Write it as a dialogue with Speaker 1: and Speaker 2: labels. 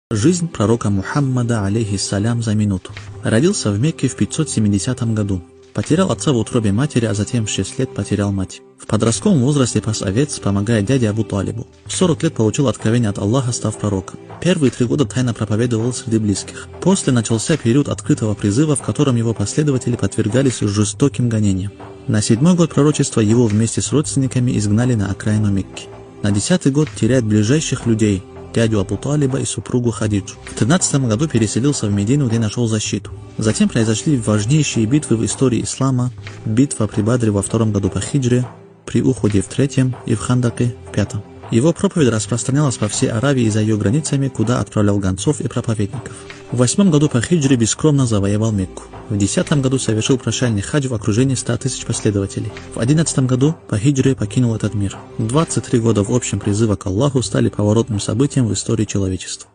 Speaker 1: Жизнь пророка Мухаммада, алейхиссалям, за минуту. Родился в Мекке в 570 году. Потерял отца в утробе матери, а затем в 6 лет потерял мать. В подростковом возрасте пас овец, помогая дяде Абу Талибу. В 40 лет получил откровение от Аллаха, став пророком. Первые 3 года тайно проповедовал среди близких. После начался период открытого призыва, в котором его последователи подвергались жестоким гонениям. На 7-й год пророчества его вместе с родственниками изгнали на окраину Мекки. На 10-й год теряет ближайших людей, дядю Абу Талиба и супругу Хадиджу. В 13-м году переселился в Медину, где нашел защиту. Затем произошли важнейшие битвы в истории ислама: битва при Бадре во 2-м году по хиджре, при Ухуде в 3-м и в Хандаке в 5-м. Его проповедь распространялась по всей Аравии и за ее границами, куда отправлял гонцов и проповедников. В 8-м году по хиджре бескромно завоевал Мекку. В 10-м году совершил прощальный хадж в окружении 100 тысяч последователей. В 11-м году по хиджре покинул этот мир. 23 года в общем призыва к Аллаху стали поворотным событием в истории человечества.